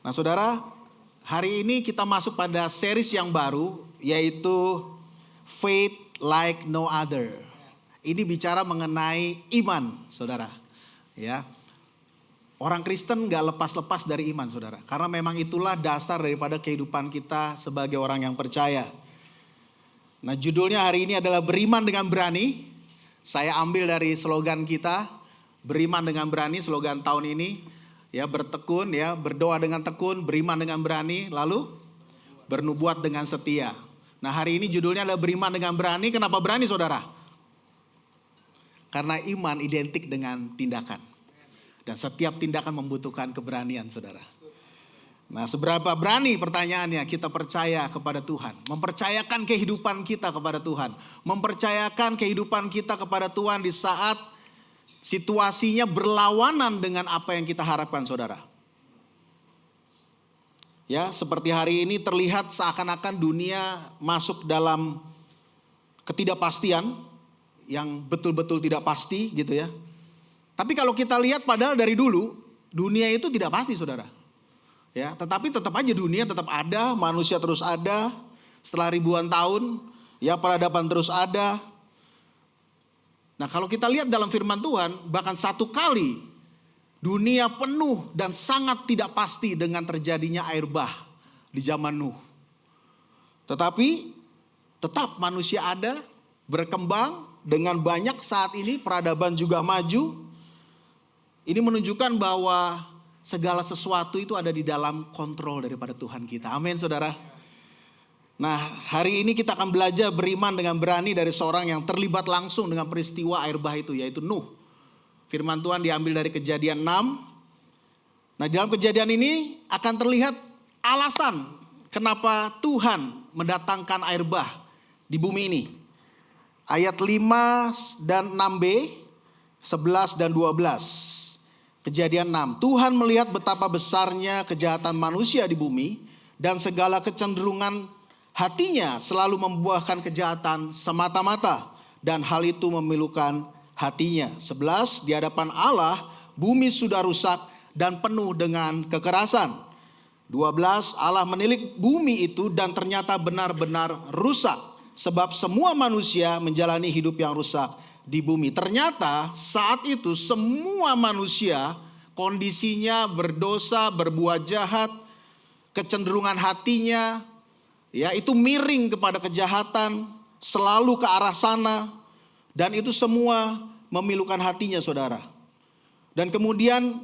Nah saudara, hari ini kita masuk pada series yang baru, yaitu Faith Like No Other. Ini bicara mengenai iman, saudara. Ya, orang Kristen gak lepas-lepas dari iman, saudara. Karena memang itulah dasar daripada kehidupan kita sebagai orang yang percaya. Nah, judulnya hari ini adalah beriman dengan berani. Saya ambil dari slogan kita, beriman dengan berani, slogan tahun ini. Ya, bertekun, ya, berdoa dengan tekun, beriman dengan berani, lalu bernubuat dengan setia. Nah, hari ini judulnya adalah beriman dengan berani. Kenapa berani, saudara? Karena iman identik dengan tindakan. Dan setiap tindakan membutuhkan keberanian, saudara. Nah, seberapa berani pertanyaannya kita percaya kepada Tuhan. Mempercayakan kehidupan kita kepada Tuhan. Mempercayakan kehidupan kita kepada Tuhan di saat situasinya berlawanan dengan apa yang kita harapkan, saudara. Ya, seperti hari ini terlihat seakan-akan dunia masuk dalam ketidakpastian yang betul-betul tidak pasti gitu ya. Tapi kalau kita lihat padahal dari dulu dunia itu tidak pasti, saudara. Ya, tetapi tetap aja dunia tetap ada, manusia terus ada. Setelah ribuan tahun, ya peradaban terus ada. Nah, kalau kita lihat dalam firman Tuhan, bahkan satu kali dunia penuh dan sangat tidak pasti dengan terjadinya air bah di zaman Nuh. Tetapi tetap manusia ada, berkembang dengan banyak saat ini, peradaban juga maju. Ini menunjukkan bahwa segala sesuatu itu ada di dalam kontrol daripada Tuhan kita. Amin, saudara. Nah, hari ini kita akan belajar beriman dengan berani dari seorang yang terlibat langsung dengan peristiwa air bah itu, yaitu Nuh. Firman Tuhan diambil dari Kejadian 6. Nah, di dalam Kejadian ini akan terlihat alasan kenapa Tuhan mendatangkan air bah di bumi ini. Ayat 5 dan 6b, 11 dan 12. Kejadian 6. Tuhan melihat betapa besarnya kejahatan manusia di bumi dan segala kecenderungan hatinya selalu membuahkan kejahatan semata-mata dan hal itu memilukan hatinya. 11. Di hadapan Allah bumi sudah rusak dan penuh dengan kekerasan. 12. Allah menilik bumi itu dan ternyata benar-benar rusak sebab semua manusia menjalani hidup yang rusak di bumi. Ternyata saat itu semua manusia kondisinya berdosa, berbuat jahat, kecenderungan hatinya ya itu miring kepada kejahatan, selalu ke arah sana, dan itu semua memilukan hatinya, saudara. Dan kemudian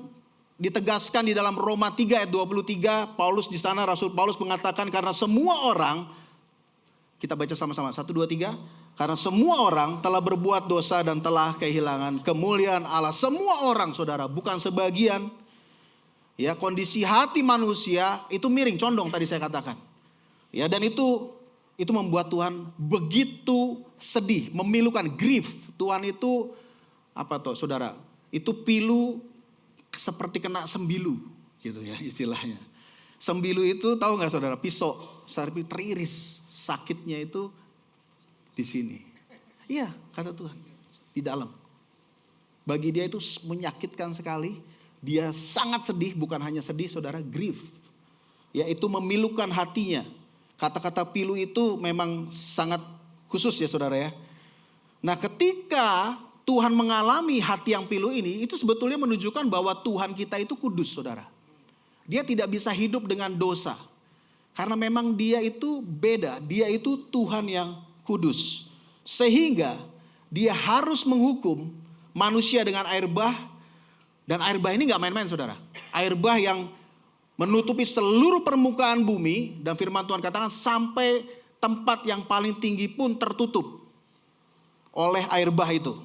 ditegaskan di dalam Roma 3 ayat 23, Paulus di sana, Rasul Paulus mengatakan karena semua orang, kita baca sama-sama 1, 2, 3. Karena semua orang telah berbuat dosa dan telah kehilangan kemuliaan Allah. Semua orang, saudara, bukan sebagian. Ya, kondisi hati manusia itu miring, condong tadi saya katakan. Ya, dan itu membuat Tuhan begitu sedih, memilukan, grief. Tuhan itu apa toh, saudara? Itu pilu seperti kena sembilu, gitu ya istilahnya. Sembilu itu tahu nggak, saudara? Pisau, sampai teriris, sakitnya itu di sini. Iya, kata Tuhan, di dalam. Bagi dia itu menyakitkan sekali. Dia sangat sedih, bukan hanya sedih, saudara, grief. Yaitu memilukan hatinya. Kata-kata pilu itu memang sangat khusus ya, saudara ya. Nah, ketika Tuhan mengalami hati yang pilu ini, itu sebetulnya menunjukkan bahwa Tuhan kita itu kudus, saudara. Dia tidak bisa hidup dengan dosa. Karena memang dia itu beda. Dia itu Tuhan yang kudus. Sehingga dia harus menghukum manusia dengan air bah. Dan air bah ini gak main-main, saudara. Air bah yang menutupi seluruh permukaan bumi. Dan firman Tuhan katakan sampai tempat yang paling tinggi pun tertutup oleh air bah itu.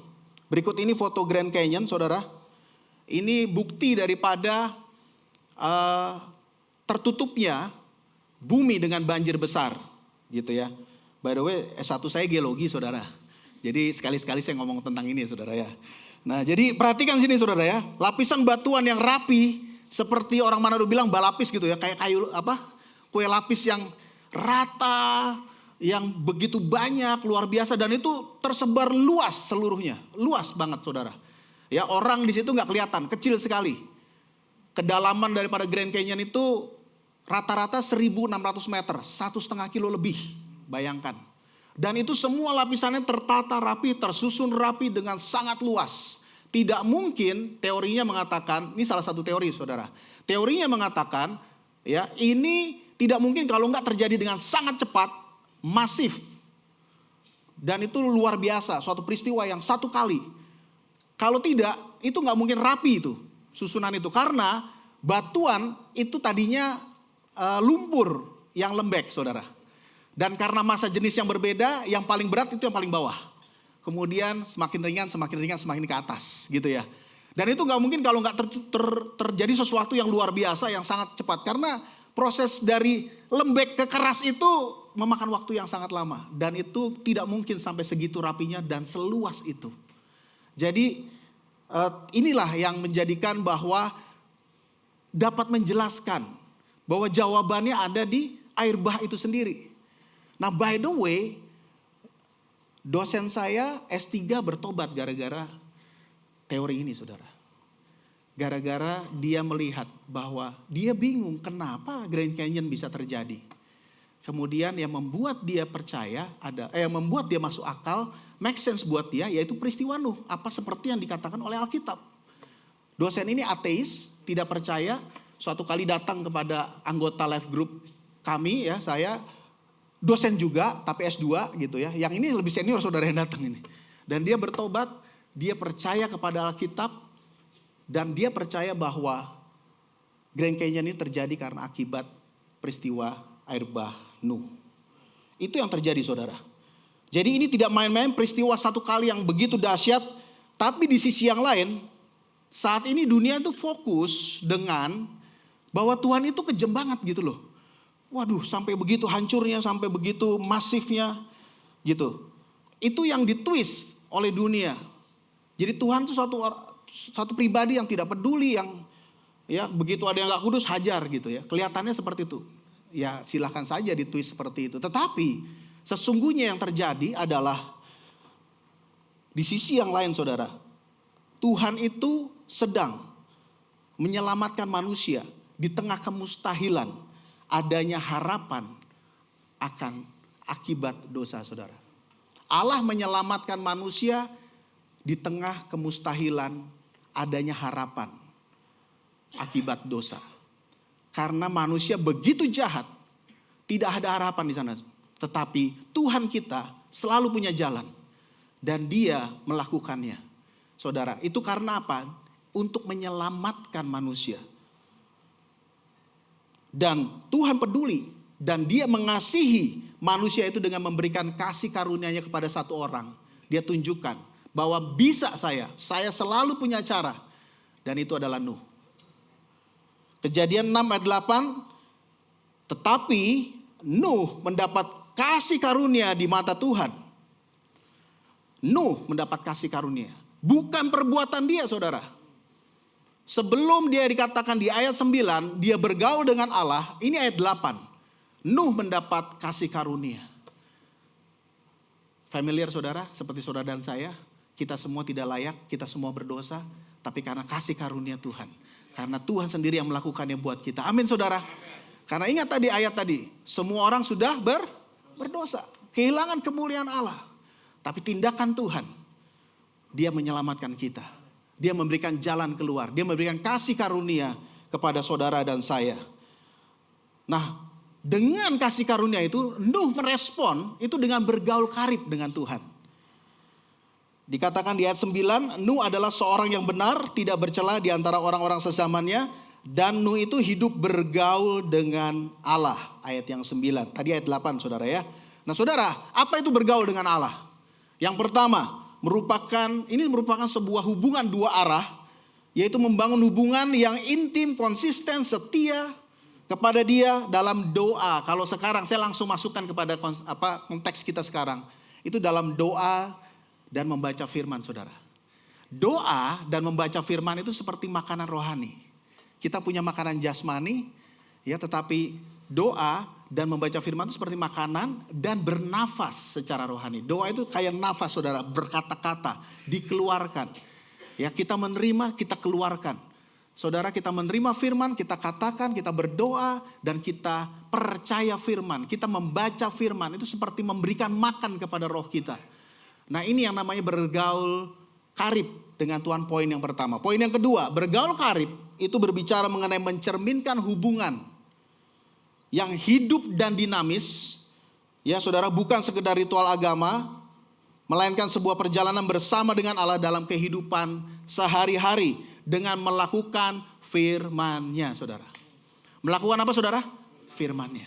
Berikut ini foto Grand Canyon, saudara. Ini bukti daripada tertutupnya bumi dengan banjir besar, gitu ya. By the way, S1 saya geologi, saudara. Jadi sekali-sekali saya ngomong tentang ini, saudara ya. Nah, jadi perhatikan sini, saudara ya. Lapisan batuan yang rapi, seperti orang Manado bilang balapis gitu ya, kayak kayu kue lapis yang rata, yang begitu banyak, luar biasa, dan itu tersebar luas seluruhnya, luas banget, saudara. Ya, orang di situ nggak kelihatan, kecil sekali. Kedalaman daripada Grand Canyon itu rata-rata 1.600 meter, 1,5 kilo lebih, bayangkan. Dan itu semua lapisannya tertata rapi, tersusun rapi dengan sangat luas. Tidak mungkin, teorinya mengatakan, ini salah satu teori saudara. Teorinya mengatakan, ya ini tidak mungkin kalau nggak terjadi dengan sangat cepat, masif. Dan itu luar biasa, suatu peristiwa yang satu kali. Kalau tidak, itu nggak mungkin rapi itu, susunan itu. Karena batuan itu tadinya lumpur yang lembek saudara. Dan karena massa jenis yang berbeda, yang paling berat itu yang paling bawah. Kemudian semakin ringan, semakin ke atas gitu ya. Dan itu nggak mungkin kalau nggak terjadi sesuatu yang luar biasa, yang sangat cepat. Karena proses dari lembek ke keras itu memakan waktu yang sangat lama. Dan itu tidak mungkin sampai segitu rapinya dan seluas itu. Jadi inilah yang menjadikan bahwa dapat menjelaskan bahwa jawabannya ada di air bah itu sendiri. Nah by the way, dosen saya S3 bertobat gara-gara teori ini saudara. Gara-gara dia melihat bahwa dia bingung kenapa Grand Canyon bisa terjadi. Kemudian yang membuat dia percaya yang membuat dia masuk akal, make sense buat dia, yaitu peristiwa Nuh. Apa seperti yang dikatakan oleh Alkitab. Dosen ini ateis, tidak percaya. Suatu kali datang kepada anggota life group kami ya, saya dosen juga tapi S2 gitu ya. Yang ini lebih senior saudara yang datang ini. Dan dia bertobat, dia percaya kepada Alkitab. Dan dia percaya bahwa Grand Canyon ini terjadi karena akibat peristiwa air bah Nuh. Itu yang terjadi saudara. Jadi ini tidak main-main peristiwa satu kali yang begitu dahsyat. Tapi di sisi yang lain, saat ini dunia itu fokus dengan bahwa Tuhan itu kejam banget gitu loh. Waduh, sampai begitu hancurnya, sampai begitu masifnya gitu. Itu yang ditwist oleh dunia. Jadi Tuhan itu satu pribadi yang tidak peduli, yang ya begitu ada yang gak kudus hajar gitu ya. Kelihatannya seperti itu. Ya silahkan saja ditwist seperti itu. Tetapi sesungguhnya yang terjadi adalah di sisi yang lain saudara. Tuhan itu sedang menyelamatkan manusia di tengah kemustahilan. Adanya harapan akan akibat dosa saudara. Allah menyelamatkan manusia di tengah kemustahilan, adanya harapan akibat dosa. Karena manusia begitu jahat, tidak ada harapan di sana. Tetapi Tuhan kita selalu punya jalan dan Dia melakukannya. Saudara, itu karena apa? Untuk menyelamatkan manusia. Dan Tuhan peduli dan Dia mengasihi manusia itu dengan memberikan kasih karunia-Nya kepada satu orang. Dia tunjukkan bahwa bisa saya selalu punya cara, dan itu adalah Nuh. Kejadian 6 ayat 8, tetapi Nuh mendapat kasih karunia di mata Tuhan. Nuh mendapat kasih karunia, bukan perbuatan dia saudara. Sebelum dia dikatakan di ayat 9, dia bergaul dengan Allah. Ini ayat 8. Nuh mendapat kasih karunia. Familiar saudara, seperti saudara dan saya. Kita semua tidak layak, kita semua berdosa. Tapi karena kasih karunia Tuhan. Karena Tuhan sendiri yang melakukannya buat kita. Amin saudara. Karena ingat tadi ayat tadi. Semua orang sudah berdosa. Kehilangan kemuliaan Allah. Tapi tindakan Tuhan, Dia menyelamatkan kita. Dia memberikan jalan keluar. Dia memberikan kasih karunia kepada saudara dan saya. Nah, dengan kasih karunia itu, Nuh merespon itu dengan bergaul karib dengan Tuhan. Dikatakan di ayat 9, Nuh adalah seorang yang benar, tidak bercela di antara orang-orang sezamannya. Dan Nuh itu hidup bergaul dengan Allah. Ayat yang 9. Tadi ayat 8 saudara ya. Nah saudara, apa itu bergaul dengan Allah? Yang pertama, ini merupakan sebuah hubungan dua arah, yaitu membangun hubungan yang intim, konsisten, setia kepada Dia dalam doa. Kalau sekarang saya langsung masukkan kepada konteks kita sekarang, itu dalam doa dan membaca firman saudara. Doa dan membaca firman itu seperti makanan rohani. Kita punya makanan jasmani, ya, tetapi doa dan membaca firman itu seperti makanan dan bernafas secara rohani. Doa itu kayak nafas saudara, berkata-kata, dikeluarkan. Ya, kita menerima, kita keluarkan. Saudara, kita menerima firman, kita katakan, kita berdoa, dan kita percaya firman. Kita membaca firman, itu seperti memberikan makan kepada roh kita. Nah, ini yang namanya bergaul karib dengan Tuhan, poin yang pertama. Poin yang kedua, bergaul karib itu berbicara mengenai mencerminkan hubungan yang hidup dan dinamis. Ya, saudara, bukan sekedar ritual agama, melainkan sebuah perjalanan bersama dengan Allah dalam kehidupan sehari-hari dengan melakukan firman-Nya, saudara. Melakukan apa, saudara? Firman-Nya.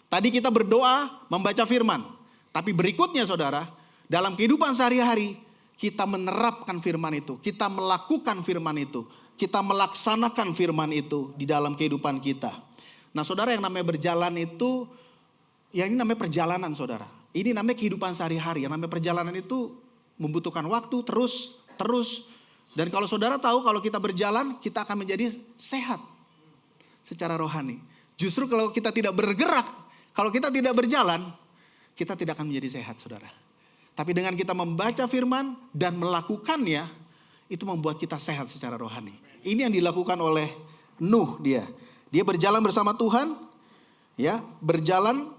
Tadi kita berdoa membaca firman, tapi berikutnya, saudara, dalam kehidupan sehari-hari kita menerapkan firman itu, kita melakukan firman itu, kita melaksanakan firman itu di dalam kehidupan kita. Nah, saudara, yang namanya berjalan itu, ya ini namanya perjalanan, saudara. Ini namanya kehidupan sehari-hari. Yang namanya perjalanan itu membutuhkan waktu terus. Dan kalau saudara tahu, kalau kita berjalan, kita akan menjadi sehat secara rohani. Justru kalau kita tidak bergerak, kalau kita tidak berjalan, kita tidak akan menjadi sehat, saudara. Tapi dengan kita membaca firman dan melakukannya, itu membuat kita sehat secara rohani. Ini yang dilakukan oleh Nuh dia. Dia berjalan bersama Tuhan, ya, berjalan.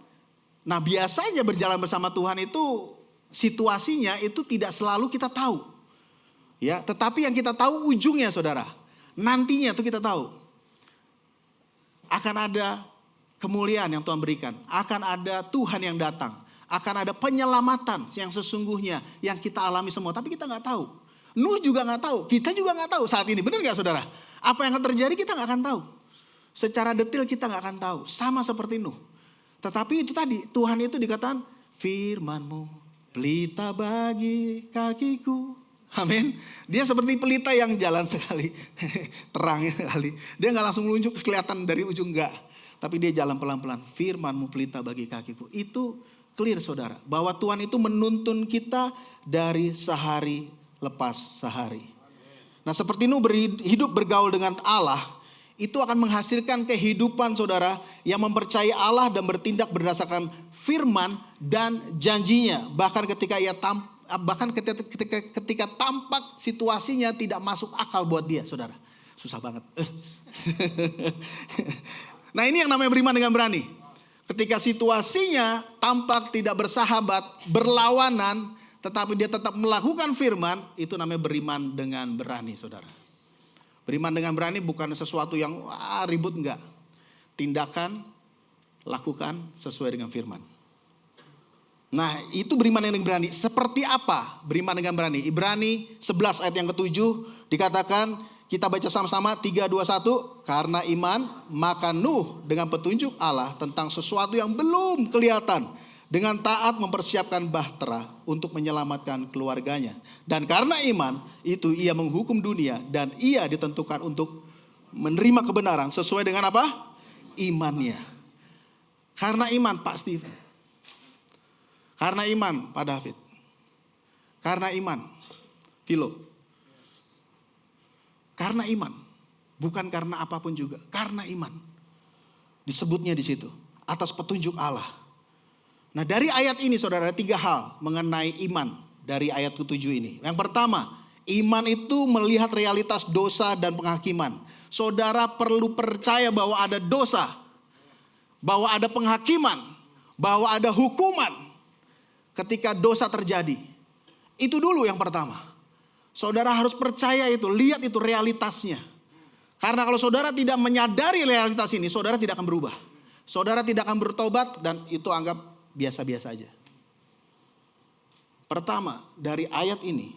Nah, biasanya berjalan bersama Tuhan itu situasinya itu tidak selalu kita tahu. Ya, tetapi yang kita tahu ujungnya, saudara. Nantinya itu kita tahu. Akan ada kemuliaan yang Tuhan berikan, akan ada Tuhan yang datang, akan ada penyelamatan yang sesungguhnya yang kita alami semua, tapi kita nggak tahu. Nuh juga nggak tahu, kita juga nggak tahu saat ini, benar nggak, saudara? Apa yang akan terjadi kita nggak akan tahu. Secara detail kita nggak akan tahu, sama seperti Nuh. Tetapi itu tadi, Tuhan itu dikatakan, firman-Mu pelita bagi kakiku. Amin. Dia seperti pelita yang jalan sekali, terang sekali. Dia nggak langsung meluncur kelihatan dari ujung, enggak. Tapi dia jalan pelan-pelan. Firman-Mu pelita bagi kakiku. Itu clear, saudara, bahwa Tuhan itu menuntun kita dari sehari lepas sehari. Nah, seperti Nuh hidup bergaul dengan Allah, itu akan menghasilkan kehidupan, saudara, yang mempercayai Allah dan bertindak berdasarkan firman dan janjinya. Bahkan ketika tampak situasinya tidak masuk akal buat dia, saudara. Susah banget. Nah, ini yang namanya beriman dengan berani. Ketika situasinya tampak tidak bersahabat, berlawanan, tetapi dia tetap melakukan firman, itu namanya beriman dengan berani, saudara. Beriman dengan berani bukan sesuatu yang ribut, enggak. Tindakan, lakukan sesuai dengan firman. Nah, itu beriman dengan berani. Seperti apa beriman dengan berani? Ibrani 11 ayat yang ke-7 dikatakan, kita baca sama-sama 3, 2, 1. Karena iman, maka Nuh dengan petunjuk Allah tentang sesuatu yang belum kelihatan, dengan taat mempersiapkan bahtera untuk menyelamatkan keluarganya. Dan karena iman itu ia menghukum dunia dan ia ditentukan untuk menerima kebenaran sesuai dengan apa? Imannya. Karena iman, Pak Steven. Karena iman, Pak David. Karena iman, Philo. Karena iman, bukan karena apapun juga. Karena iman. Disebutnya di situ, atas petunjuk Allah. Nah, dari ayat ini, saudara, ada 3 hal mengenai iman dari ayat ke-7 ini. Yang pertama, iman itu melihat realitas dosa dan penghakiman. Saudara perlu percaya bahwa ada dosa, bahwa ada penghakiman, bahwa ada hukuman ketika dosa terjadi. Itu dulu yang pertama. Saudara harus percaya itu, lihat itu realitasnya. Karena kalau saudara tidak menyadari realitas ini, saudara tidak akan berubah. Saudara tidak akan bertobat dan itu anggap biasa-biasa aja. Pertama, dari ayat ini,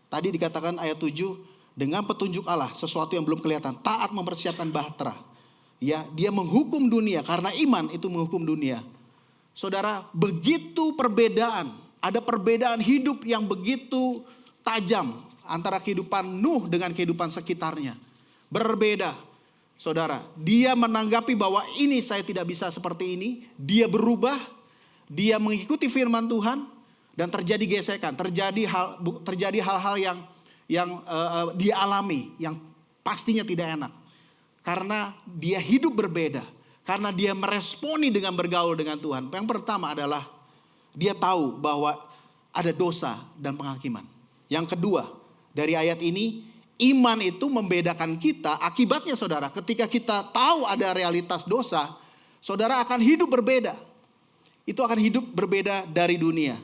tadi dikatakan ayat 7, dengan petunjuk Allah, sesuatu yang belum kelihatan, taat mempersiapkan bahtera. Ya, dia menghukum dunia, karena iman itu menghukum dunia. Saudara, begitu perbedaan, ada perbedaan hidup yang begitu tajam antara kehidupan Nuh dengan kehidupan sekitarnya. Berbeda. Saudara, dia menanggapi bahwa ini saya tidak bisa seperti ini, dia berubah. Dia mengikuti firman Tuhan dan terjadi gesekan, terjadi hal-hal yang dia alami, yang pastinya tidak enak. Karena dia hidup berbeda, karena dia meresponi dengan bergaul dengan Tuhan. Yang pertama adalah dia tahu bahwa ada dosa dan penghakiman. Yang kedua, dari ayat ini, iman itu membedakan kita. Akibatnya saudara, ketika kita tahu ada realitas dosa, saudara akan hidup berbeda. Itu akan hidup berbeda dari dunia.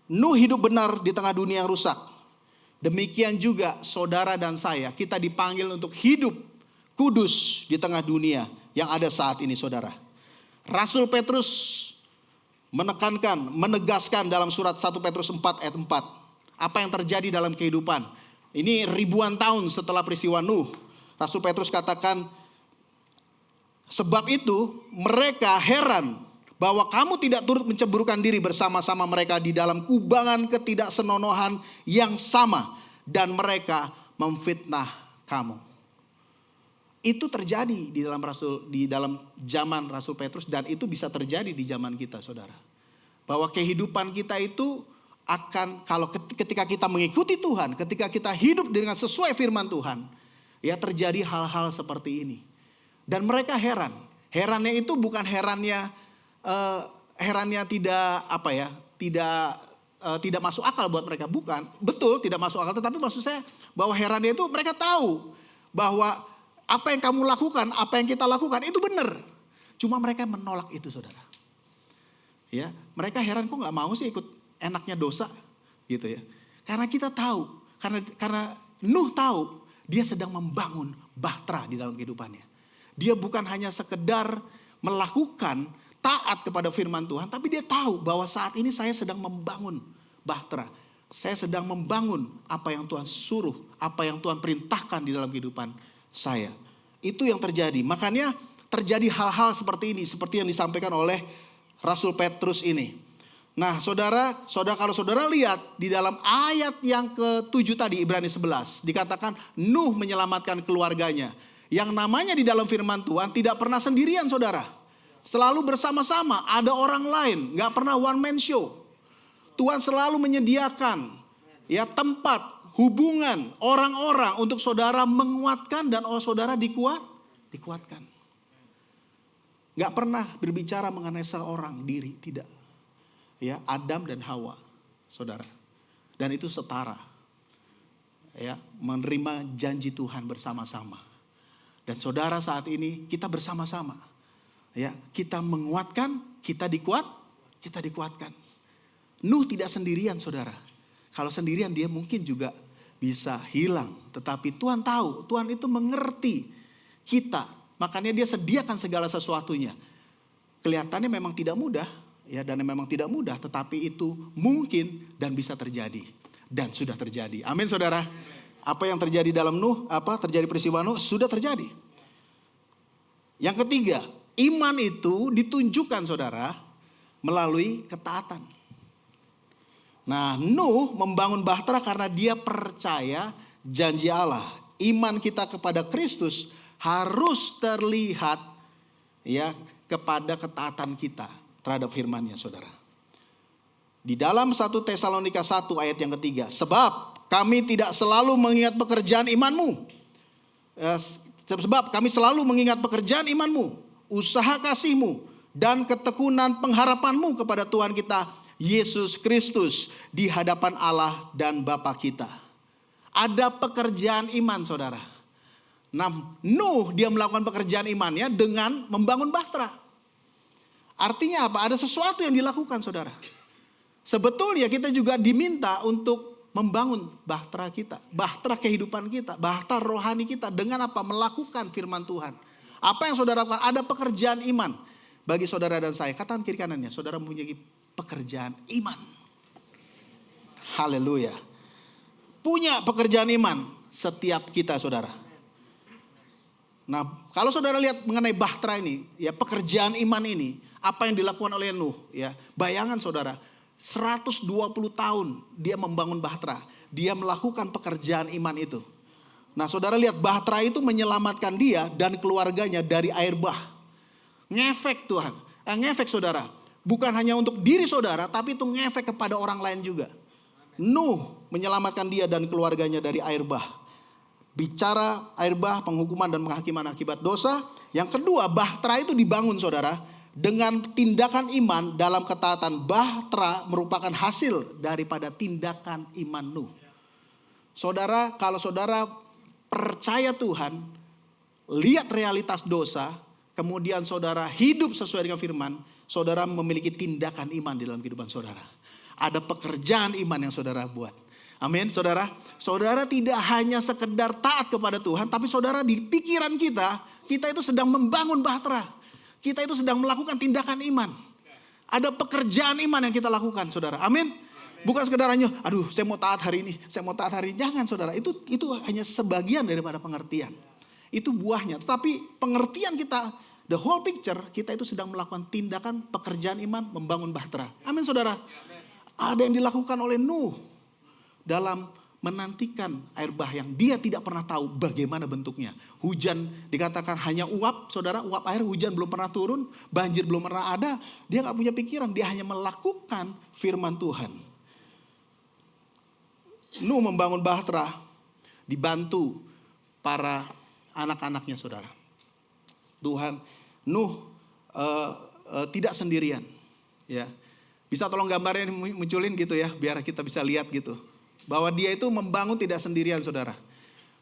Nuh hidup benar di tengah dunia yang rusak. Demikian juga saudara dan saya, kita dipanggil untuk hidup kudus di tengah dunia yang ada saat ini saudara. Rasul Petrus menegaskan dalam surat 1 Petrus 4 ayat 4. Apa yang terjadi dalam kehidupan. Ini ribuan tahun setelah peristiwa Nuh. Rasul Petrus katakan, sebab itu mereka heran bahwa kamu tidak turut menceburkan diri bersama-sama mereka di dalam kubangan ketidaksenonohan yang sama. Dan mereka memfitnah kamu. Itu terjadi di dalam zaman Rasul Petrus, dan itu bisa terjadi di zaman kita saudara. Bahwa kehidupan kita itu akan, kalau ketika kita mengikuti Tuhan, ketika kita hidup dengan sesuai firman Tuhan, ya terjadi hal-hal seperti ini. Dan mereka heran. Herannya itu bukan herannya tidak masuk akal buat mereka, bukan. Betul tidak masuk akal, tetapi maksud saya bahwa herannya itu mereka tahu bahwa apa yang kamu lakukan, apa yang kita lakukan itu benar. Cuma mereka menolak itu saudara. Ya, mereka heran kok nggak mau sih ikut enaknya dosa, gitu ya. Karena kita tahu, karena Nuh tahu dia sedang membangun bahtera di dalam kehidupannya. Dia bukan hanya sekedar melakukan taat kepada firman Tuhan, tapi dia tahu bahwa saat ini saya sedang membangun bahtera. Saya sedang membangun apa yang Tuhan suruh, apa yang Tuhan perintahkan di dalam kehidupan saya. Itu yang terjadi. Makanya terjadi hal-hal seperti ini, seperti yang disampaikan oleh Rasul Petrus ini. Nah kalau saudara lihat di dalam ayat yang ke-7 tadi, Ibrani 11, dikatakan Nuh menyelamatkan keluarganya. Yang namanya di dalam firman Tuhan tidak pernah sendirian saudara. Selalu bersama-sama, ada orang lain, gak pernah one man show. Tuhan selalu menyediakan ya tempat, hubungan, orang-orang untuk saudara menguatkan dan saudara dikuatkan. Gak pernah berbicara mengenai seorang diri, tidak. Ya, Adam dan Hawa, saudara. Dan itu setara. Ya, menerima janji Tuhan bersama-sama. Dan saudara saat ini kita bersama-sama. Ya, kita menguatkan, kita dikuatkan. Nuh tidak sendirian, saudara. Kalau sendirian dia mungkin juga bisa hilang. Tetapi Tuhan tahu, Tuhan itu mengerti kita. Makanya dia sediakan segala sesuatunya. Kelihatannya memang tidak mudah, ya, dan memang tidak mudah, tetapi itu mungkin dan bisa terjadi dan sudah terjadi. Amin, saudara. Apa yang terjadi dalam Nuh, terjadi peristiwa Nuh sudah terjadi. Yang ketiga, iman itu ditunjukkan, saudara, melalui ketaatan. Nah, Nuh membangun bahtera karena dia percaya janji Allah. Iman kita kepada Kristus harus terlihat ya kepada ketaatan kita terhadap firman-Nya, saudara. Di dalam 1 Tesalonika 1 ayat yang ketiga, sebab kami tidak selalu mengingat pekerjaan imanmu. Sebab kami selalu mengingat pekerjaan imanmu, usaha kasihmu, dan ketekunan pengharapanmu kepada Tuhan kita Yesus Kristus di hadapan Allah dan Bapa kita. Ada pekerjaan iman, saudara. Nah, Nuh dia melakukan pekerjaan imannya dengan membangun bahtera. Artinya apa? Ada sesuatu yang dilakukan, saudara. Sebetulnya kita juga diminta untuk membangun bahtera kita, bahtera kehidupan kita, bahtera rohani kita dengan apa? Melakukan firman Tuhan. Apa yang saudara lakukan? Ada pekerjaan iman bagi saudara dan saya. Katakan kiri kanannya, saudara mempunyai pekerjaan iman. Haleluya. Punya pekerjaan iman setiap kita, saudara. Nah, kalau saudara lihat mengenai bahtera ini, ya pekerjaan iman ini, apa yang dilakukan oleh Nuh, ya. Bayangan saudara, 120 tahun dia membangun bahtera. Dia melakukan pekerjaan iman itu. Nah, saudara lihat bahtera itu menyelamatkan dia dan keluarganya dari air bah. Ngefek Tuhan, ngefek saudara. Bukan hanya untuk diri saudara, tapi itu ngefek kepada orang lain juga. Nuh menyelamatkan dia dan keluarganya dari air bah. Bicara air bah, penghukuman dan penghakiman akibat dosa. Yang kedua, bahtera itu dibangun, saudara, dengan tindakan iman dalam ketaatan. Bahtera merupakan hasil daripada tindakan iman Nuh. Saudara, kalau saudara percaya Tuhan, lihat realitas dosa, kemudian saudara hidup sesuai dengan firman, saudara memiliki tindakan iman di dalam kehidupan saudara. Ada pekerjaan iman yang saudara buat. Amin, saudara. Saudara tidak hanya sekedar taat kepada Tuhan, tapi saudara di pikiran kita itu sedang membangun bahtera. Kita itu sedang melakukan tindakan iman. Ada pekerjaan iman yang kita lakukan, saudara. Amin. Bukan sekedar hanya, aduh saya mau taat hari ini, saya mau taat hari ini. Jangan, saudara. Itu hanya sebagian daripada pengertian. Itu buahnya. Tetapi pengertian kita, the whole picture, kita itu sedang melakukan tindakan pekerjaan iman, membangun bahtera. Amin, saudara. Ada yang dilakukan oleh Nuh dalam menantikan air bah yang dia tidak pernah tahu bagaimana bentuknya. Hujan dikatakan hanya uap, saudara, uap air, hujan belum pernah turun, banjir belum pernah ada. Dia gak punya pikiran, dia hanya melakukan firman Tuhan. Nuh membangun bahtera, dibantu para anak-anaknya, saudara. Tuhan, Nuh tidak sendirian. Ya, bisa tolong gambarnya munculin gitu ya, biar kita bisa lihat gitu. Bahwa dia itu membangun tidak sendirian, saudara.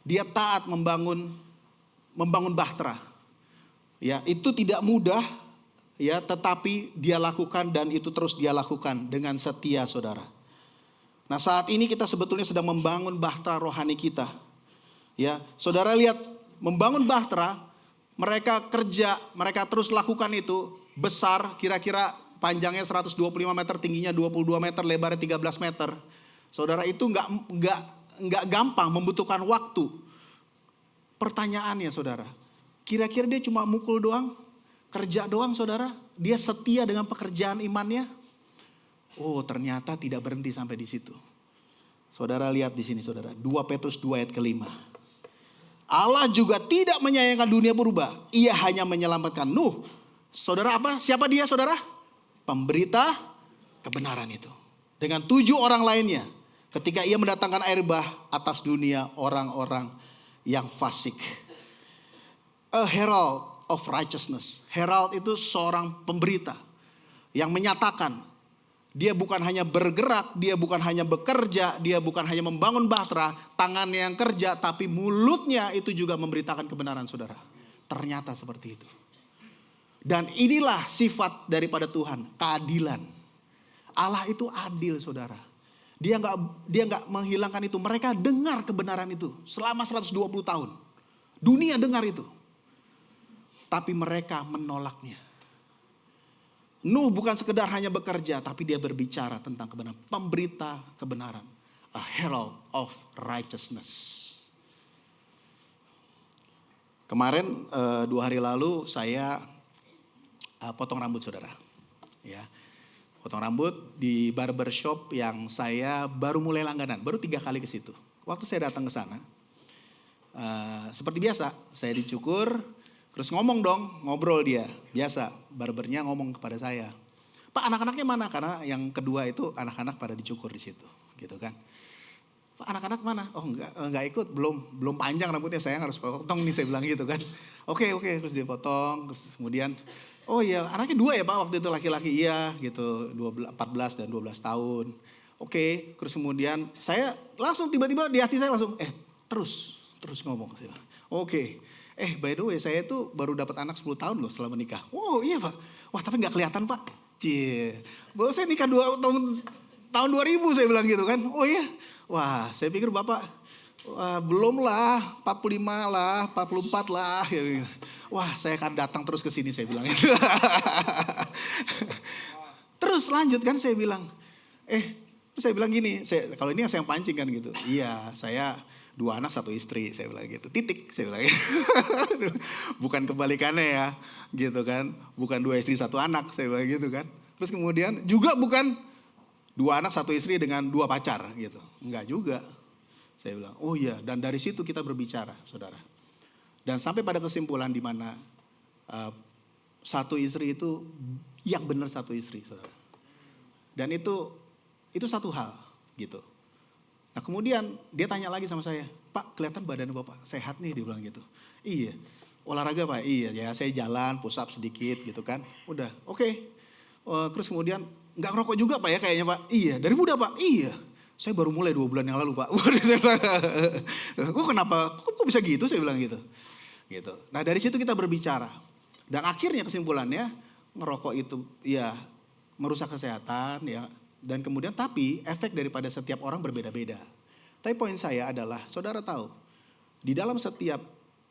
Dia taat membangun bahtera. Ya, itu tidak mudah, ya, tetapi dia lakukan dan itu terus dia lakukan dengan setia, saudara. Nah, saat ini kita sebetulnya sedang membangun bahtera rohani kita. Ya, saudara lihat membangun bahtera, mereka kerja, mereka terus lakukan itu besar, kira-kira panjangnya 125 meter, tingginya 22 meter, lebarnya 13 meter. Saudara, itu enggak gampang, membutuhkan waktu. Pertanyaannya, saudara, kira-kira dia cuma mukul doang, kerja doang, saudara? Dia setia dengan pekerjaan imannya? Oh, ternyata tidak berhenti sampai di situ. Saudara lihat di sini, saudara, 2 Petrus 2 ayat ke-5. Allah juga tidak menyayangkan dunia purba. Ia hanya menyelamatkan Nuh. Saudara apa? Siapa dia, saudara? Pemberita kebenaran itu. Dengan 7 orang lainnya. Ketika ia mendatangkan air bah atas dunia orang-orang yang fasik. A herald of righteousness. Herald itu seorang pemberita yang menyatakan dia bukan hanya bergerak, dia bukan hanya bekerja, dia bukan hanya membangun bahtera, tangannya yang kerja, tapi mulutnya itu juga memberitakan kebenaran, saudara. Ternyata seperti itu. Dan inilah sifat daripada Tuhan, keadilan. Allah itu adil, saudara. Dia nggak menghilangkan itu. Mereka dengar kebenaran itu selama 120 tahun. Dunia dengar itu. Tapi mereka menolaknya. Nuh bukan sekedar hanya bekerja, tapi dia berbicara tentang kebenaran. Pemberita kebenaran. A herald of righteousness. Kemarin 2 hari lalu saya potong rambut, saudara. Ya, potong rambut di barbershop yang saya baru mulai langganan. Baru 3 kali ke situ. Waktu saya datang ke sana, seperti biasa, saya dicukur. Terus ngomong dong, ngobrol dia. Biasa, barbernya ngomong kepada saya. Pak, anak-anaknya mana? Karena yang kedua itu anak-anak pada dicukur di situ, gitu kan. Pak, anak-anak mana? Oh, enggak ikut, belum panjang rambutnya, saya harus potong nih, saya bilang gitu kan. Oke, terus dia potong, terus kemudian, oh iya, anaknya 2 ya Pak, waktu itu laki-laki, iya gitu, 14 dan 12 tahun. Oke, terus kemudian saya langsung tiba-tiba di hati saya langsung, terus ngomong. Oke. By the way, saya tuh baru dapat anak 10 tahun loh setelah menikah. Oh iya Pak. Wah, tapi gak kelihatan Pak. Baru saya nikah tahun 2000, saya bilang gitu kan. Oh iya. Wah, saya pikir Bapak, belum lah, 45 lah, 44 lah. Wah, saya akan datang terus ke sini, saya bilang. Terus lanjut kan, saya bilang. Saya bilang gini, kalau ini yang saya pancing kan gitu. Iya, saya 2 anak 1 istri, saya bilang gitu. Titik, saya bilang gitu. Bukan kebalikannya ya, gitu kan. Bukan 2 istri 1 anak, saya bilang gitu kan. Terus kemudian juga bukan 2 anak 1 istri dengan 2 pacar gitu. Enggak juga. Saya bilang, oh iya, dan dari situ kita berbicara, saudara. Dan sampai pada kesimpulan di mana 1 istri itu yang benar 1 istri, saudara. Dan itu satu hal, gitu. Nah kemudian dia tanya lagi sama saya, Pak, kelihatan badan Bapak sehat nih, dia bilang gitu. Iya, olahraga Pak, iya ya, saya jalan, push up sedikit gitu kan. Udah, oke. Terus kemudian, gak ngerokok juga Pak ya kayaknya Pak? Iya, dari muda Pak? Iya. Saya baru mulai 2 bulan yang lalu Pak. Kok bisa gitu, saya bilang gitu. Nah dari situ kita berbicara. Dan akhirnya kesimpulannya ngerokok itu ya merusak kesehatan ya. Dan kemudian tapi efek daripada setiap orang berbeda-beda. Tapi poin saya adalah saudara tahu di dalam setiap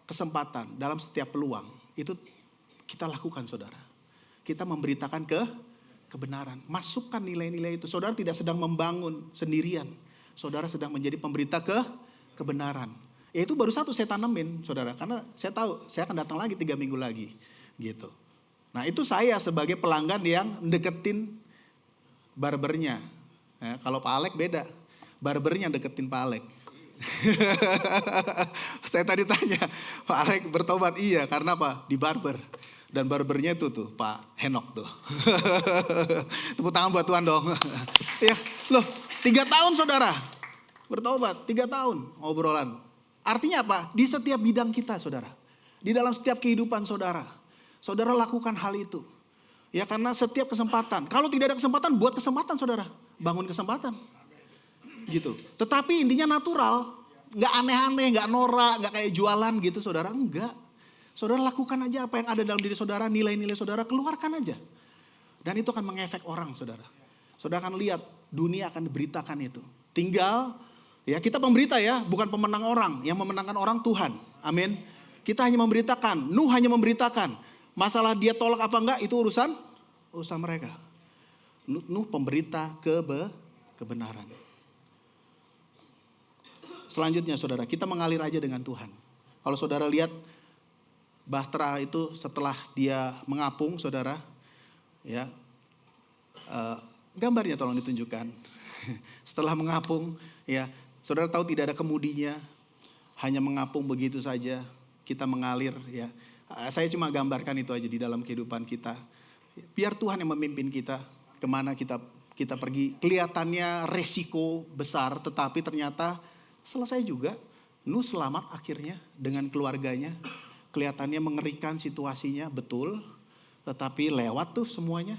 kesempatan, dalam setiap peluang itu kita lakukan saudara. Kita memberitakan kebenaran. Masukkan nilai-nilai itu. Saudara tidak sedang membangun sendirian. Saudara sedang menjadi pemberita kebenaran. Ya itu baru satu saya tanemin saudara. Karena saya tahu saya akan datang lagi 3 minggu lagi. Gitu. Nah itu saya sebagai pelanggan yang deketin barbernya. Ya, kalau Pak Alek beda. Barbernya deketin Pak Alek. Saya tadi tanya, Pak Alek bertobat? Iya, karena apa? Di barber. Dan barbernya itu tuh Pak Henok tuh. Tepuk tangan buat Tuhan dong. Ya, loh 3 tahun saudara bertobat, 3 tahun obrolan. Artinya apa? Di setiap bidang kita saudara. Di dalam setiap kehidupan saudara. Saudara lakukan hal itu. Ya karena setiap kesempatan. Kalau tidak ada kesempatan, buat kesempatan saudara. Bangun kesempatan. Gitu. Tetapi intinya natural. Gak aneh-aneh, gak norak, gak kayak jualan gitu saudara. Enggak. Saudara lakukan aja apa yang ada dalam diri saudara, nilai-nilai saudara, keluarkan aja. Dan itu akan mengefek orang saudara. Saudara akan lihat, dunia akan diberitakan itu. Tinggal, ya kita pemberita ya, bukan pemenang orang. Yang memenangkan orang Tuhan. Amin. Kita hanya memberitakan, Nuh hanya memberitakan. Masalah dia tolak apa enggak, itu urusan mereka. Nuh pemberita kebenaran. Selanjutnya saudara, kita mengalir aja dengan Tuhan. Kalau saudara lihat, Bahtera itu setelah dia mengapung saudara, ya gambarnya tolong ditunjukkan. Setelah mengapung, ya saudara tahu tidak ada kemudinya, hanya mengapung begitu saja, kita mengalir ya. Saya cuma gambarkan itu aja di dalam kehidupan kita. Biar Tuhan yang memimpin kita, kemana kita pergi. Kelihatannya resiko besar, tetapi ternyata selesai juga. Nuh selamat akhirnya dengan keluarganya. Kelihatannya mengerikan situasinya, betul. Tetapi lewat tuh semuanya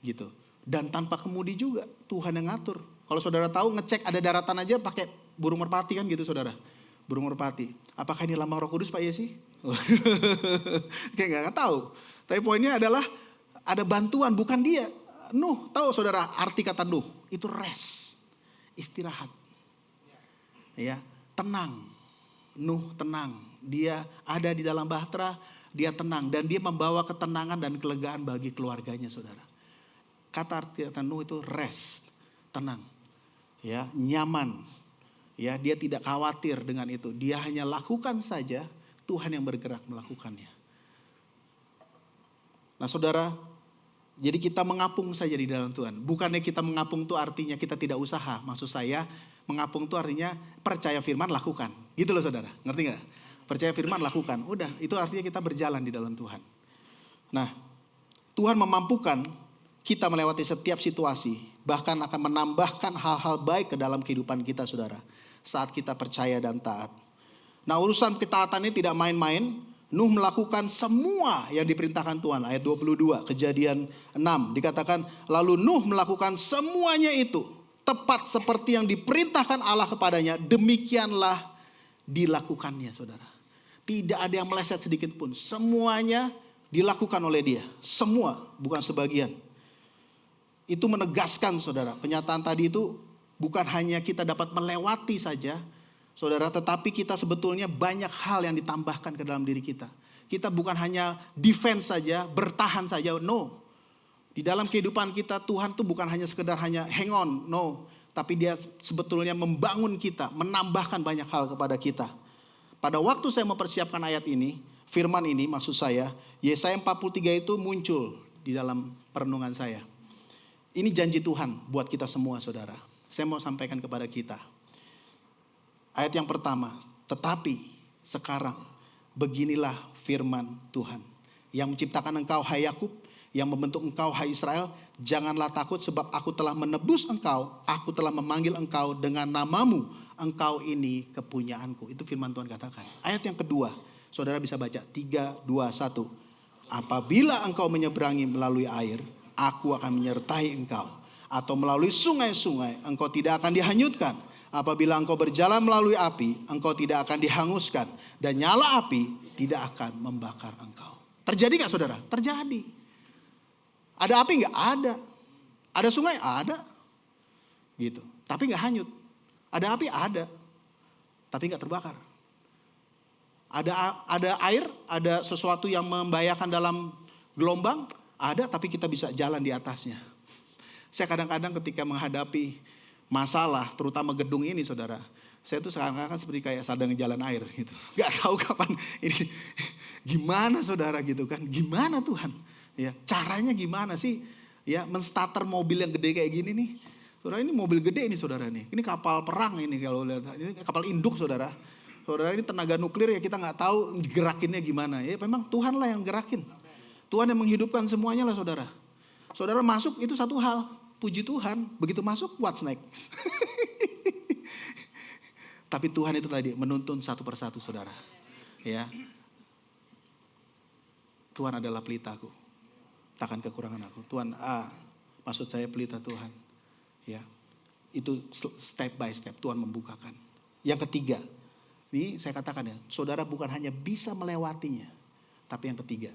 gitu. Dan tanpa kemudi juga, Tuhan yang ngatur. Kalau saudara tahu ngecek ada daratan aja pakai burung merpati kan gitu saudara. Burung merpati. Apakah ini lambang Roh Kudus Pak Yesi? Kayak gak tahu. Tapi poinnya adalah ada bantuan, bukan dia. Nuh, tahu saudara arti kata Nuh? Itu rest, istirahat. Ya, tenang. Nuh tenang. Dia ada di dalam bahtera, dia tenang. Dan dia membawa ketenangan dan kelegaan bagi keluarganya saudara. Kata arti kata Nuh itu rest, tenang. Ya, nyaman. Ya, dia tidak khawatir dengan itu. Dia hanya lakukan saja, Tuhan yang bergerak melakukannya. Nah saudara, jadi kita mengapung saja di dalam Tuhan. Bukannya kita mengapung itu artinya kita tidak usaha. Maksud saya mengapung itu artinya percaya firman lakukan. Gitu loh saudara, ngerti gak? Percaya firman lakukan. Udah, itu artinya kita berjalan di dalam Tuhan. Nah, Tuhan memampukan kita melewati setiap situasi. Bahkan akan menambahkan hal-hal baik ke dalam kehidupan kita saudara. Saat kita percaya dan taat. Nah urusan ketaatan ini tidak main-main. Nuh melakukan semua yang diperintahkan Tuhan. Ayat 22, Kejadian 6. Dikatakan, lalu Nuh melakukan semuanya itu. Tepat seperti yang diperintahkan Allah kepadanya. Demikianlah dilakukannya saudara. Tidak ada yang meleset sedikit pun. Semuanya dilakukan oleh dia. Semua, bukan sebagian. Itu menegaskan saudara. Penyataan tadi itu bukan hanya kita dapat melewati saja. Saudara, tetapi kita sebetulnya banyak hal yang ditambahkan ke dalam diri kita. Kita bukan hanya defense saja, bertahan saja. No. Di dalam kehidupan kita Tuhan tuh bukan hanya sekedar hanya hang on. No. Tapi dia sebetulnya membangun kita. Menambahkan banyak hal kepada kita. Pada waktu saya mempersiapkan ayat ini, firman ini maksud saya, Yesaya 43 itu muncul di dalam perenungan saya. Ini janji Tuhan buat kita semua saudara. Saya mau sampaikan kepada kita. Ayat yang pertama, tetapi sekarang beginilah firman Tuhan. Yang menciptakan engkau hai Yakub, yang membentuk engkau hai Israel, janganlah takut sebab aku telah menebus engkau, aku telah memanggil engkau dengan namamu, engkau ini kepunyaanku. Itu firman Tuhan katakan. Ayat yang kedua, saudara bisa baca 3, 2, 1. Apabila engkau menyeberangi melalui air, aku akan menyertai engkau. atau melalui sungai-sungai, engkau tidak akan dihanyutkan. Apabila engkau berjalan melalui api, engkau tidak akan dihanguskan. Dan nyala api tidak akan membakar engkau. Terjadi gak saudara? Terjadi. Ada api gak? Ada. Ada sungai? Ada. Gitu. Tapi gak hanyut. Ada api? Ada. Tapi gak terbakar. Ada air? Ada sesuatu yang membahayakan dalam gelombang? Ada, tapi kita bisa jalan di atasnya. Saya kadang-kadang ketika menghadapi masalah, terutama gedung ini saudara, saya tuh seakan-akan seperti kayak sedang jalan air gitu. Gak tahu kapan ini, gimana saudara gitu kan, gimana Tuhan. Ya, caranya gimana sih ya menstarter mobil yang gede kayak gini nih. Saudara, ini mobil gede nih saudara nih. Ini kapal perang ini kalau lihat. Ini kapal induk saudara. Saudara, ini tenaga nuklir ya, kita gak tahu gerakinnya gimana. Ya memang Tuhan lah yang gerakin. Tuhan yang menghidupkan semuanya lah saudara. Saudara masuk itu satu hal. Puji Tuhan. Begitu masuk, what's next? Tapi Tuhan itu tadi menuntun satu persatu saudara. Ya. Tuhan adalah pelitaku. Takkan kekurangan aku. Tuhan, maksud saya pelita Tuhan. Ya. Itu step by step Tuhan membukakan. Yang ketiga. Ini saya katakan ya. Saudara bukan hanya bisa melewatinya. Tapi yang ketiga.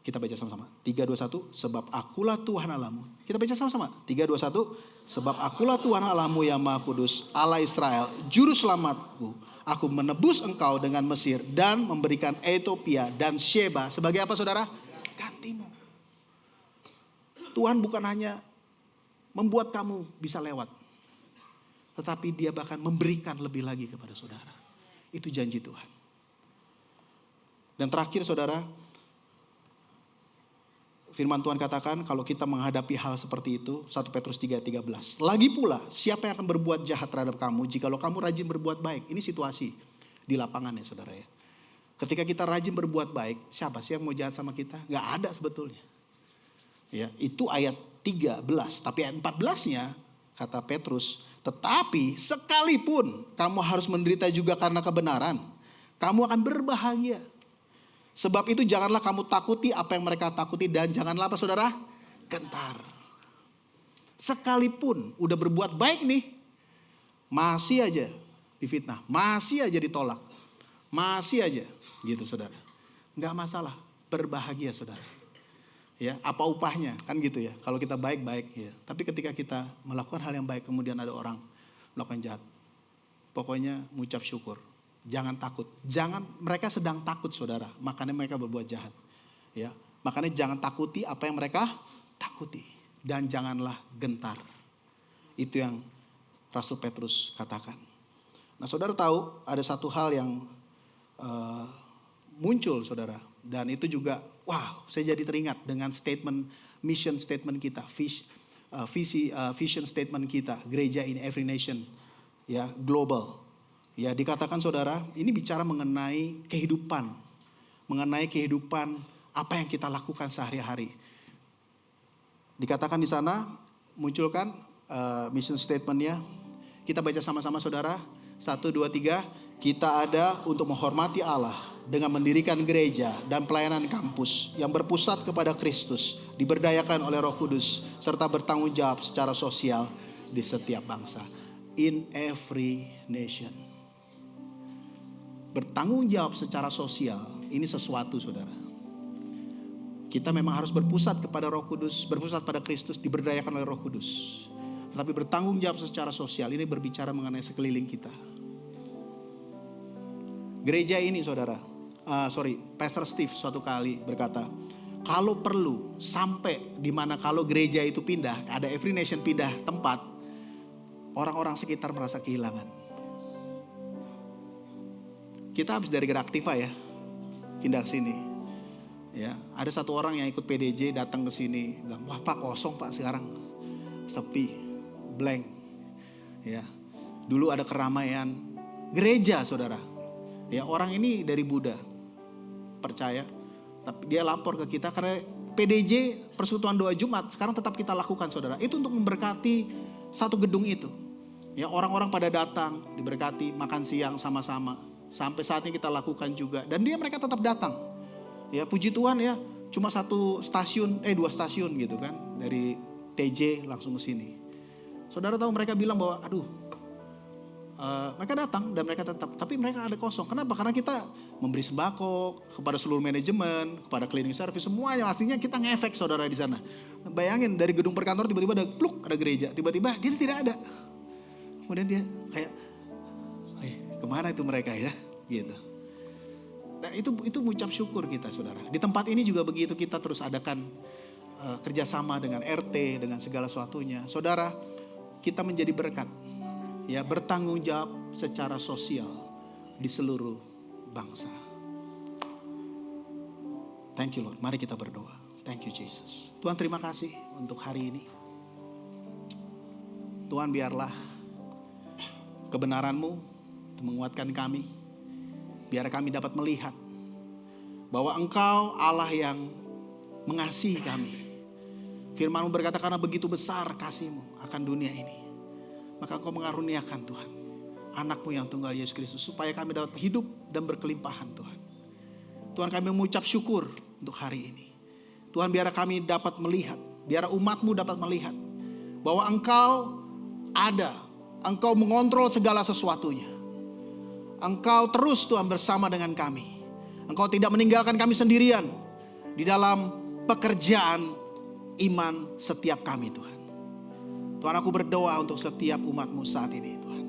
Kita baca sama-sama. 3, 2, 1. Sebab akulah Tuhan Allahmu. Kita baca sama-sama. 3, 2, 1. Sebab akulah Tuhan Allahmu yang Maha Kudus, Allah Israel, Juru Selamatku. Aku menebus engkau dengan Mesir dan memberikan Ethiopia dan Sheba. Sebagai apa saudara? Gantimu. Tuhan bukan hanya membuat kamu bisa lewat. Tetapi dia bahkan memberikan lebih lagi kepada saudara. Itu janji Tuhan. Dan terakhir saudara, firman Tuhan katakan kalau kita menghadapi hal seperti itu, 1 Petrus 3:13. Lagi pula, siapa yang akan berbuat jahat terhadap kamu jikalau kamu rajin berbuat baik? Ini situasi di lapangan ya saudara ya. Ketika kita rajin berbuat baik, siapa sih yang mau jahat sama kita? Gak ada sebetulnya. Ya, itu ayat 13, tapi ayat 14-nya kata Petrus, tetapi sekalipun kamu harus menderita juga karena kebenaran, kamu akan berbahagia. Sebab itu janganlah kamu takuti apa yang mereka takuti dan janganlah apa saudara? Gentar. Sekalipun udah berbuat baik nih, masih aja difitnah, masih aja ditolak, masih aja gitu saudara. Enggak masalah, berbahagia saudara. Ya, apa upahnya kan gitu ya. Kalau kita baik-baik ya. Tapi ketika kita melakukan hal yang baik kemudian ada orang melakukan jahat, pokoknya mengucap syukur. Jangan takut. Mereka sedang takut saudara. Makanya mereka berbuat jahat. Ya, makanya jangan takuti apa yang mereka takuti. Dan janganlah gentar. Itu yang Rasul Petrus katakan. Nah saudara tahu ada satu hal yang muncul saudara. Dan itu juga saya jadi teringat dengan mission statement kita. Vision statement kita. Gereja in every nation. Ya, global. Ya, dikatakan saudara, ini bicara mengenai kehidupan. Mengenai kehidupan apa yang kita lakukan sehari-hari. Dikatakan di sana, munculkan mission statement-nya. Kita baca sama-sama saudara. 1, 2, 3. Kita ada untuk menghormati Allah dengan mendirikan gereja dan pelayanan kampus yang berpusat kepada Kristus, diberdayakan oleh Roh Kudus, serta bertanggung jawab secara sosial di setiap bangsa. In every nation. Bertanggung jawab secara sosial, ini sesuatu saudara. Kita memang harus berpusat kepada Roh Kudus, berpusat pada Kristus, diberdayakan oleh Roh Kudus. Tetapi bertanggung jawab secara sosial, ini berbicara mengenai sekeliling kita. Gereja ini saudara, Pastor Steve suatu kali berkata, kalau perlu sampai di mana kalau gereja itu pindah, ada every nation pindah tempat, orang-orang sekitar merasa kehilangan. Kita habis dari Geraktiva ya, pindah ke sini. Ya, ada satu orang yang ikut PDJ datang ke sini, bilang, wah Pak kosong Pak sekarang, sepi, blank. Ya, dulu ada keramaian gereja saudara. Ya, orang ini dari Buddha, percaya, tapi dia lapor ke kita karena PDJ Persekutuan Doa Jumat sekarang tetap kita lakukan saudara. Itu untuk memberkati satu gedung itu. Ya, orang-orang pada datang, diberkati, makan siang sama-sama. Sampai saat ini kita lakukan juga. Dan mereka tetap datang. Ya puji Tuhan ya. Cuma 2 stasiun gitu kan. Dari TJ langsung ke sini. Saudara tahu mereka bilang bahwa mereka datang dan mereka tetap, tapi mereka ada kosong. Kenapa? Karena kita memberi sembako kepada seluruh manajemen, kepada cleaning service, semuanya. Artinya kita ngefek saudara di sana. Bayangin dari gedung perkantoran tiba-tiba ada gereja, tiba-tiba dia tidak ada. Kemudian dia kayak, kemana itu mereka ya? Gitu. Nah, itu mengucap syukur kita saudara. Di tempat ini juga begitu, kita terus adakan kerjasama dengan RT, dengan segala sesuatunya. Saudara, kita menjadi berkat. Ya, bertanggung jawab secara sosial di seluruh bangsa. Thank you Lord. Mari kita berdoa. Thank you Jesus. Tuhan, terima kasih untuk hari ini. Tuhan, biarlah kebenaran-Mu menguatkan kami. Biar kami dapat melihat bahwa Engkau Allah yang mengasihi kami. Firman-Mu berkata, karena begitu besar kasih-Mu akan dunia ini, maka Engkau mengaruniakan Tuhan anak-Mu yang tunggal Yesus Kristus, supaya kami dapat hidup dan berkelimpahan Tuhan. Tuhan, kami mengucap syukur untuk hari ini. Tuhan, biar kami dapat melihat, biar umat-Mu dapat melihat bahwa Engkau ada, Engkau mengontrol segala sesuatunya. Engkau terus Tuhan bersama dengan kami. Engkau tidak meninggalkan kami sendirian di dalam pekerjaan iman setiap kami Tuhan. Tuhan, aku berdoa untuk setiap umat-Mu saat ini Tuhan,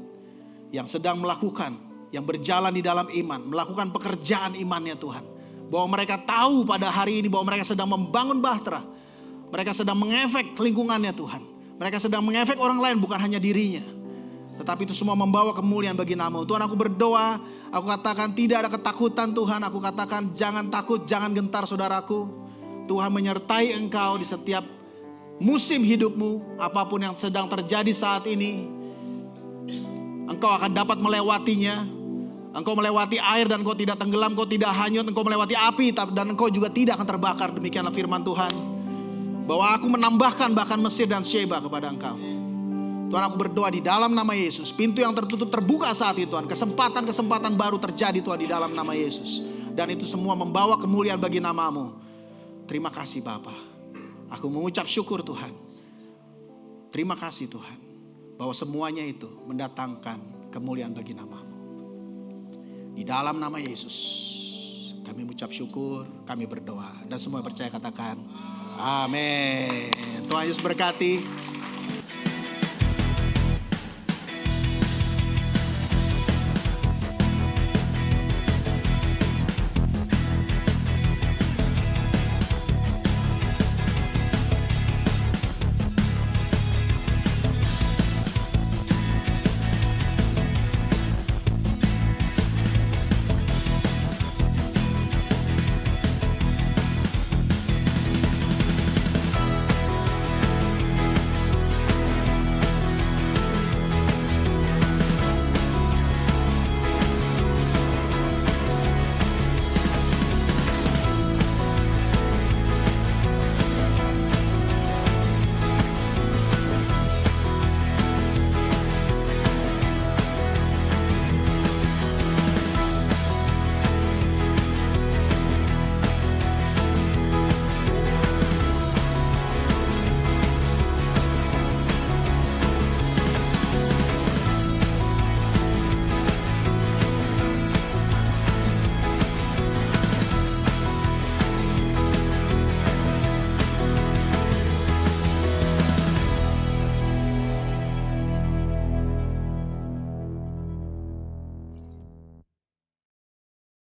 yang sedang melakukan, yang berjalan di dalam iman, melakukan pekerjaan imannya Tuhan. Bahwa mereka tahu pada hari ini bahwa mereka sedang membangun bahtera. Mereka sedang mengefek lingkungannya Tuhan. Mereka sedang mengefek orang lain, bukan hanya dirinya. Tetapi itu semua membawa kemuliaan bagi nama-Mu. Tuhan, aku berdoa, aku katakan tidak ada ketakutan Tuhan. Aku katakan jangan takut, jangan gentar saudaraku. Tuhan menyertai engkau di setiap musim hidupmu, apapun yang sedang terjadi saat ini, engkau akan dapat melewatinya. Engkau melewati air dan engkau tidak tenggelam, engkau tidak hanyut. Engkau melewati api dan engkau juga tidak akan terbakar. Demikianlah firman Tuhan, bahwa aku menambahkan bahkan Mesir dan Sheba kepada engkau. Tuhan, aku berdoa di dalam nama Yesus, pintu yang tertutup terbuka saat itu Tuhan. Kesempatan-kesempatan baru terjadi Tuhan di dalam nama Yesus. Dan itu semua membawa kemuliaan bagi nama-Mu. Terima kasih Bapa. Aku mengucap syukur Tuhan. Terima kasih Tuhan, bahwa semuanya itu mendatangkan kemuliaan bagi nama-Mu. Di dalam nama Yesus kami mengucap syukur, kami berdoa. Dan semua percaya katakan amin. Tuhan Yesus berkati.